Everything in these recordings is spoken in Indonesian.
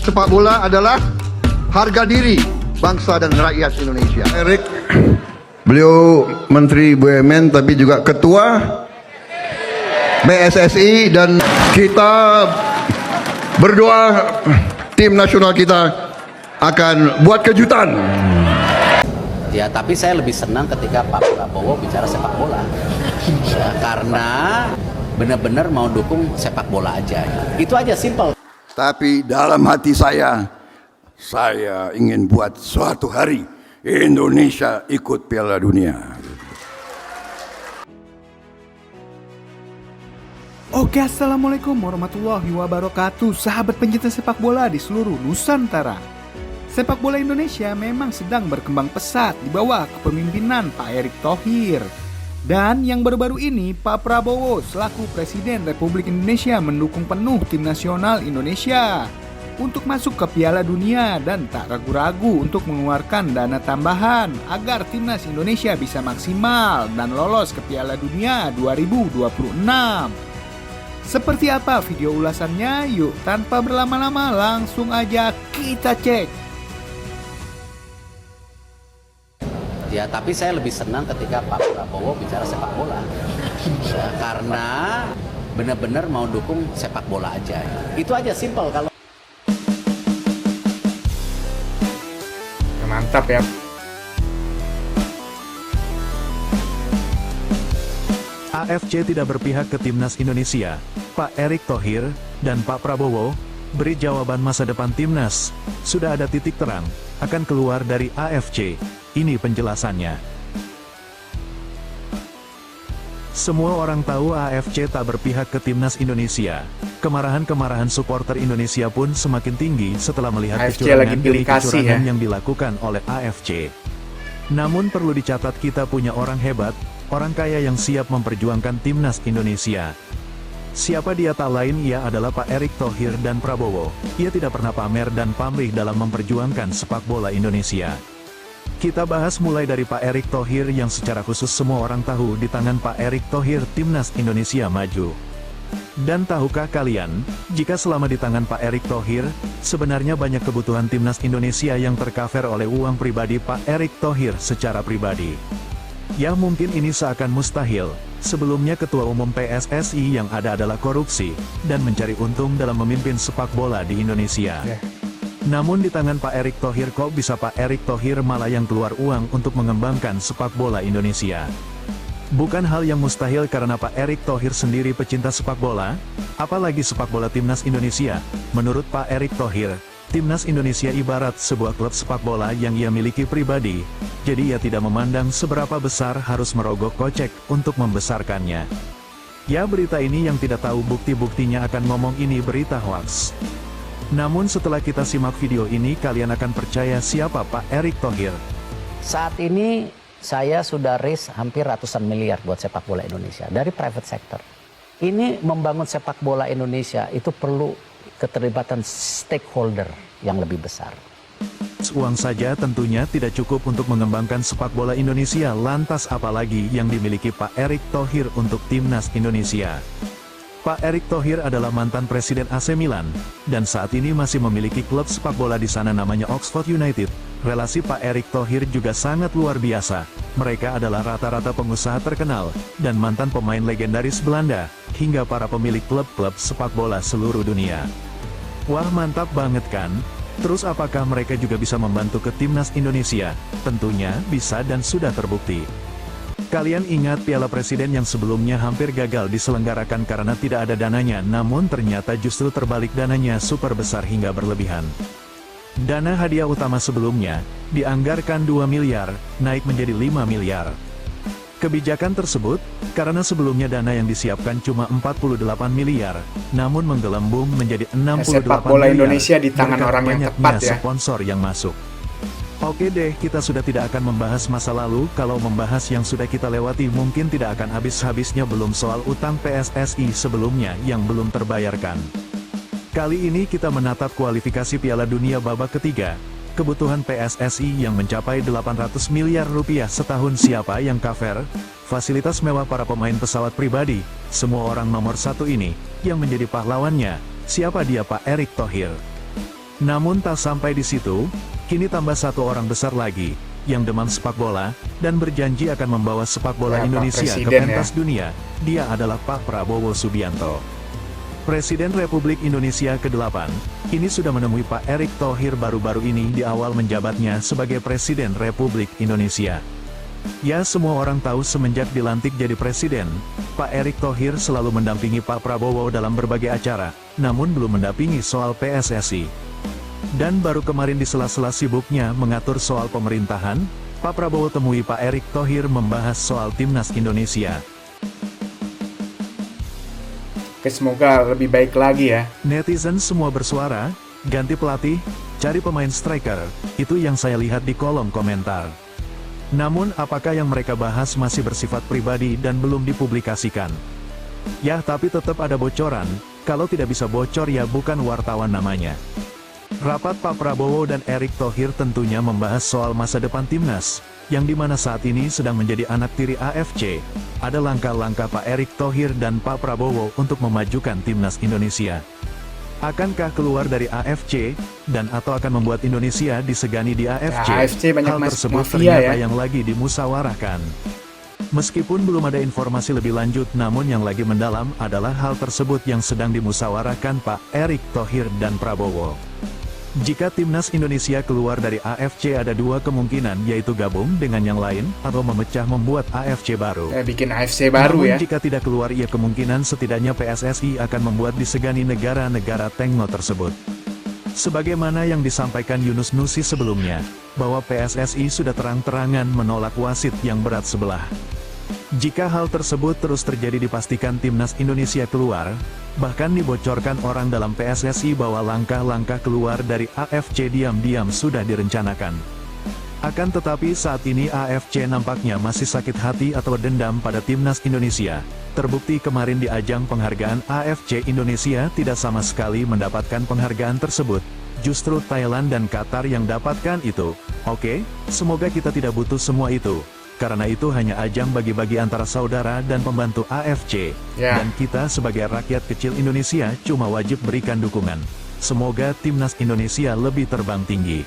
Sepak bola adalah harga diri bangsa dan rakyat Indonesia. Erik, beliau Menteri BUMN tapi juga Ketua PSSI, dan kita berdoa tim nasional kita akan buat kejutan. Ya, tapi saya lebih senang ketika Pak Prabowo bicara sepak bola. Ya, karena benar-benar mau dukung sepak bola aja. Itu aja, simple. Tapi dalam hati saya ingin buat suatu hari Indonesia ikut Piala Dunia. Oke, assalamualaikum warahmatullahi wabarakatuh, sahabat pencinta sepak bola di seluruh Nusantara. Sepak bola Indonesia memang sedang berkembang pesat di bawah kepemimpinan Pak Erick Thohir. Dan yang baru-baru ini, Pak Prabowo selaku Presiden Republik Indonesia mendukung penuh tim nasional Indonesia untuk masuk ke Piala Dunia dan tak ragu-ragu untuk mengeluarkan dana tambahan agar timnas Indonesia bisa maksimal dan lolos ke Piala Dunia 2026. Seperti apa video ulasannya? Yuk, tanpa berlama-lama langsung aja kita cek. Ya, tapi saya lebih senang ketika Pak Prabowo bicara sepak bola. Ya, karena benar-benar mau dukung sepak bola aja. Itu aja, simple. Kalau mantap ya. AFC tidak berpihak ke timnas Indonesia. Pak Erick Thohir dan Pak Prabowo beri jawaban masa depan timnas. Sudah ada titik terang akan keluar dari AFC. Ini penjelasannya. Semua orang tahu AFC tak berpihak ke timnas Indonesia. Kemarahan supporter Indonesia pun semakin tinggi setelah melihat AFC lagi pilih kasih ya yang dilakukan oleh AFC. Namun perlu dicatat, kita punya orang hebat, orang kaya yang siap memperjuangkan timnas Indonesia. Siapa dia? Tak lain ia adalah Pak Erick Thohir dan Prabowo. Ia tidak pernah pamer dan pamrih dalam memperjuangkan sepak bola Indonesia. Kita bahas mulai dari Pak Erick Thohir yang secara khusus semua orang tahu di tangan Pak Erick Thohir timnas Indonesia maju. Dan tahukah kalian, jika selama di tangan Pak Erick Thohir, sebenarnya banyak kebutuhan timnas Indonesia yang tercover oleh uang pribadi Pak Erick Thohir secara pribadi. Ya, mungkin ini seakan mustahil. Sebelumnya Ketua Umum PSSI yang ada adalah korupsi dan mencari untung dalam memimpin sepak bola di Indonesia. Namun di tangan Pak Erick Thohir kok bisa Pak Erick Thohir malah yang keluar uang untuk mengembangkan sepak bola Indonesia? Bukan hal yang mustahil karena Pak Erick Thohir sendiri pecinta sepak bola, apalagi sepak bola timnas Indonesia. Menurut Pak Erick Thohir, timnas Indonesia ibarat sebuah klub sepak bola yang ia miliki pribadi, jadi ia tidak memandang seberapa besar harus merogoh kocek untuk membesarkannya. Ya, berita ini yang tidak tahu bukti-buktinya akan ngomong ini berita hoax. Namun setelah kita simak video ini, kalian akan percaya siapa Pak Erick Thohir. saat ini saya sudah raise hampir ratusan miliar buat sepak bola Indonesia dari private sector. Ini membangun sepak bola Indonesia itu perlu keterlibatan stakeholder yang lebih besar. Uang saja tentunya tidak cukup untuk mengembangkan sepak bola Indonesia, lantas apalagi yang dimiliki Pak Erick Thohir untuk timnas Indonesia. Pak Erick Thohir adalah mantan presiden AC Milan, dan saat ini masih memiliki klub sepak bola di sana namanya Oxford United. Relasi Pak Erick Thohir juga sangat luar biasa. Mereka adalah rata-rata pengusaha terkenal, dan mantan pemain legendaris Belanda, hingga para pemilik klub-klub sepak bola seluruh dunia. Wah, mantap banget kan? Terus apakah mereka juga bisa membantu ke timnas Indonesia? Tentunya bisa dan sudah terbukti. Kalian ingat Piala Presiden yang sebelumnya hampir gagal diselenggarakan karena tidak ada dananya, namun ternyata justru terbalik, dananya super besar hingga berlebihan. Dana hadiah utama sebelumnya dianggarkan 2 miliar, naik menjadi 5 miliar. Kebijakan tersebut, karena sebelumnya dana yang disiapkan cuma 48 miliar, namun menggelembung menjadi 68 sepak bola miliar, Indonesia di tangan berkat orang yang banyaknya tepat ya. sponsor yang masuk. Oke deh, kita sudah tidak akan membahas masa lalu. Kalau membahas yang sudah kita lewati mungkin tidak akan habis-habisnya, belum soal utang PSSI sebelumnya yang belum terbayarkan. Kali ini kita menatap kualifikasi Piala Dunia babak ketiga. Kebutuhan PSSI yang mencapai 800 miliar rupiah setahun. Siapa yang cover? Fasilitas mewah para pemain pesawat pribadi. Semua orang nomor satu ini, yang menjadi pahlawannya. Siapa dia? Pak Erick Thohir. Namun tak sampai di situ, kini tambah satu orang besar lagi, yang demam sepak bola, dan berjanji akan membawa sepak bola Ya, Pak Indonesia ke Presiden, pentas dunia. Dia adalah Pak Prabowo Subianto. Presiden Republik Indonesia ke-8, kini sudah menemui Pak Erick Thohir baru-baru ini di awal menjabatnya sebagai Presiden Republik Indonesia. Ya, semua orang tahu semenjak dilantik jadi presiden, Pak Erick Thohir selalu mendampingi Pak Prabowo dalam berbagai acara, namun belum mendampingi soal PSSI. Dan baru kemarin di sela-sela sibuknya mengatur soal pemerintahan, Pak Prabowo temui Pak Erick Thohir membahas soal Timnas Indonesia. Oke, semoga lebih baik lagi ya. Netizen semua bersuara, ganti pelatih, cari pemain striker, itu yang saya lihat di kolom komentar. Namun apakah yang mereka bahas masih bersifat pribadi dan belum dipublikasikan? Ya, tapi tetap ada bocoran, kalau tidak bisa bocor ya bukan wartawan namanya. Rapat Pak Prabowo dan Erick Thohir tentunya membahas soal masa depan Timnas, yang dimana saat ini sedang menjadi anak tiri AFC. Ada langkah-langkah Pak Erick Thohir dan Pak Prabowo untuk memajukan Timnas Indonesia. Akankah keluar dari AFC, dan atau akan membuat Indonesia disegani di AFC? Ya, AFC banyak Hal tersebut mafia ternyata ya. yang lagi dimusyawarahkan. Meskipun belum ada informasi lebih lanjut, namun yang lagi mendalam adalah hal tersebut yang sedang dimusyawarahkan Pak Erick Thohir dan Prabowo. Jika Timnas Indonesia keluar dari AFC ada dua kemungkinan, yaitu gabung dengan yang lain, atau memecah membuat AFC baru. Bikin AFC baru Namun ya. jika tidak keluar ia kemungkinan setidaknya PSSI akan membuat disegani negara-negara Tengno tersebut. Sebagaimana yang disampaikan Yunus Nusi sebelumnya, bahwa PSSI sudah terang-terangan menolak wasit yang berat sebelah. Jika hal tersebut terus terjadi dipastikan Timnas Indonesia keluar, bahkan dibocorkan orang dalam PSSI bahwa langkah-langkah keluar dari AFC diam-diam sudah direncanakan. Akan tetapi saat ini AFC nampaknya masih sakit hati atau dendam pada Timnas Indonesia. Terbukti kemarin di ajang penghargaan AFC Indonesia tidak sama sekali mendapatkan penghargaan tersebut. Justru Thailand dan Qatar yang dapatkan itu. Oke, semoga kita tidak butuh semua itu. Karena itu hanya ajang bagi-bagi antara saudara dan pembantu AFC. Ya. Dan kita sebagai rakyat kecil Indonesia cuma wajib berikan dukungan. Semoga Timnas Indonesia lebih terbang tinggi.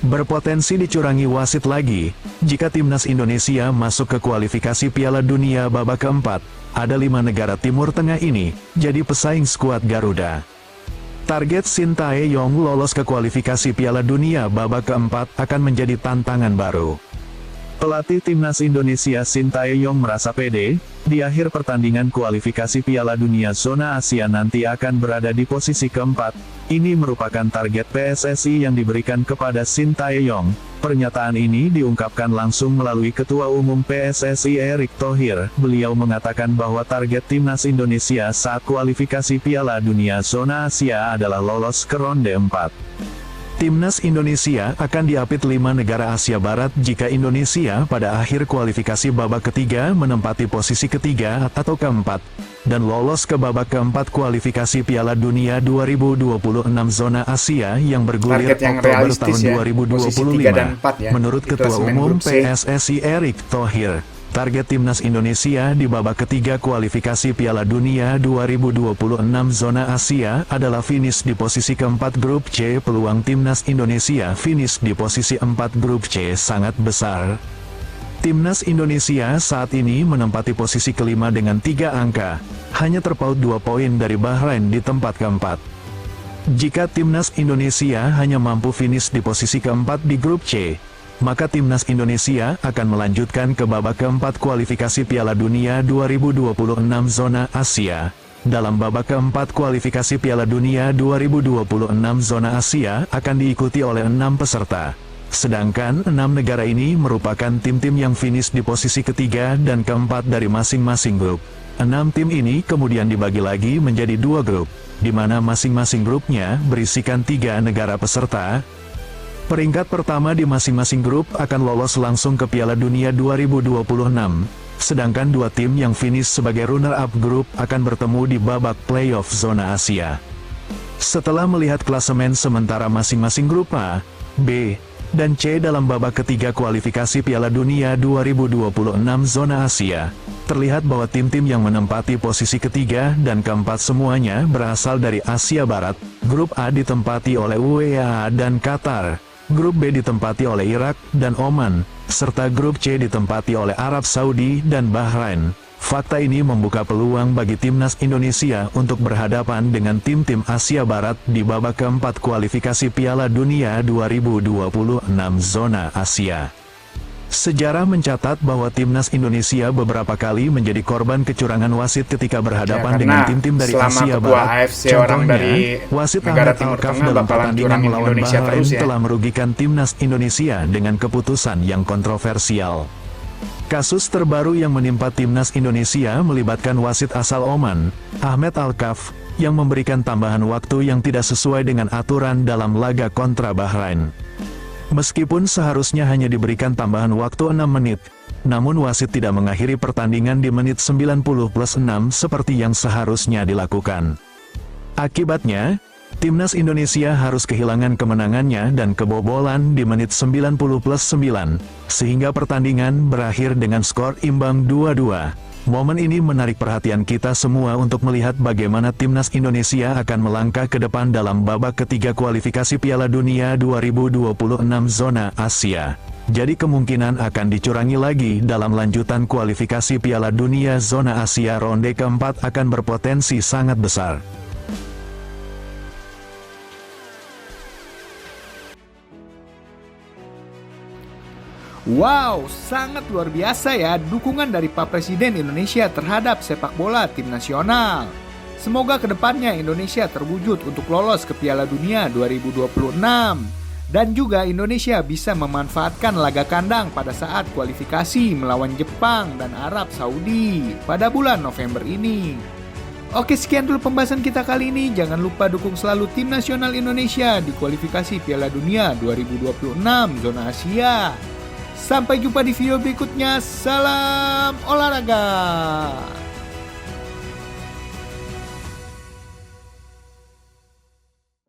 Berpotensi dicurangi wasit lagi, jika Timnas Indonesia masuk ke kualifikasi Piala Dunia babak keempat, ada 5 negara Timur Tengah ini, jadi pesaing skuad Garuda. Target Sintayong lolos ke kualifikasi Piala Dunia babak keempat akan menjadi tantangan baru. Pelatih Timnas Indonesia Sintayong merasa pede, di akhir pertandingan kualifikasi Piala Dunia Zona Asia nanti akan berada di posisi keempat. Ini merupakan target PSSI yang diberikan kepada Sintayong. Pernyataan ini diungkapkan langsung melalui Ketua Umum PSSI Erick Thohir. Beliau mengatakan bahwa target Timnas Indonesia saat kualifikasi Piala Dunia Zona Asia adalah lolos ke ronde 4. Timnas Indonesia akan diapit 5 negara Asia Barat jika Indonesia pada akhir kualifikasi babak ketiga menempati posisi ketiga atau keempat, dan lolos ke babak keempat kualifikasi Piala Dunia 2026 Zona Asia yang bergulir Target yang Oktober realistis tahun ya, 2025. posisi 3 dan 4 ya, Menurut di Ketua klasemen Umum grup C. PSSI Erick Thohir, target Timnas Indonesia di babak ketiga kualifikasi Piala Dunia 2026 Zona Asia adalah finish di posisi keempat grup C. Peluang Timnas Indonesia finish di posisi 4 grup C sangat besar. Timnas Indonesia saat ini menempati posisi kelima dengan 3 angka, hanya terpaut 2 poin dari Bahrain di tempat keempat. Jika Timnas Indonesia hanya mampu finish di posisi keempat di grup C, maka Timnas Indonesia akan melanjutkan ke babak keempat kualifikasi Piala Dunia 2026 Zona Asia. Dalam babak keempat kualifikasi Piala Dunia 2026 Zona Asia akan diikuti oleh 6 peserta. Sedangkan 6 negara ini merupakan tim-tim yang finish di posisi ketiga dan keempat dari masing-masing grup. 6 tim ini kemudian dibagi lagi menjadi 2 grup, di mana masing-masing grupnya berisikan 3 negara peserta. Peringkat pertama di masing-masing grup akan lolos langsung ke Piala Dunia 2026, sedangkan 2 tim yang finish sebagai runner-up grup akan bertemu di babak playoff Zona Asia. Setelah melihat klasemen sementara masing-masing grup A, B, dan C dalam babak ketiga kualifikasi Piala Dunia 2026 Zona Asia, terlihat bahwa tim-tim yang menempati posisi ketiga dan keempat semuanya berasal dari Asia Barat. Grup A ditempati oleh UAE dan Qatar, Grup B ditempati oleh Irak dan Oman, serta Grup C ditempati oleh Arab Saudi dan Bahrain. Fakta ini membuka peluang bagi timnas Indonesia untuk berhadapan dengan tim-tim Asia Barat di babak keempat kualifikasi Piala Dunia 2026 zona Asia. Sejarah mencatat bahwa timnas Indonesia beberapa kali menjadi korban kecurangan wasit ketika berhadapan Ya, dengan karena tim-tim dari selama Asia ketua Barat. AFC orang dari wasit negara Ahmed Timur Alkaf Tengah dalam bakalan pertandingan curangin melawan Indonesia Bahrain terus ya. telah merugikan timnas Indonesia dengan keputusan yang kontroversial. Kasus terbaru yang menimpa timnas Indonesia melibatkan wasit asal Oman, Ahmed Alkaf, yang memberikan tambahan waktu yang tidak sesuai dengan aturan dalam laga kontra Bahrain. Meskipun seharusnya hanya diberikan tambahan waktu 6 menit, namun wasit tidak mengakhiri pertandingan di menit 90+6 seperti yang seharusnya dilakukan. Akibatnya, timnas Indonesia harus kehilangan kemenangannya dan kebobolan di menit 90+9, sehingga pertandingan berakhir dengan skor imbang 2-2. Momen ini menarik perhatian kita semua untuk melihat bagaimana timnas Indonesia akan melangkah ke depan dalam babak ketiga kualifikasi Piala Dunia 2026 zona Asia. Jadi kemungkinan akan dicurangi lagi dalam lanjutan kualifikasi Piala Dunia zona Asia ronde keempat akan berpotensi sangat besar. Wow, sangat luar biasa ya dukungan dari Pak Presiden Indonesia terhadap sepak bola tim nasional. Semoga kedepannya Indonesia terwujud untuk lolos ke Piala Dunia 2026. Dan juga Indonesia bisa memanfaatkan laga kandang pada saat kualifikasi melawan Jepang dan Arab Saudi pada bulan November ini. Oke, sekian dulu pembahasan kita kali ini. Jangan lupa dukung selalu tim nasional Indonesia di kualifikasi Piala Dunia 2026 zona Asia. Sampai jumpa di video berikutnya. Salam olahraga.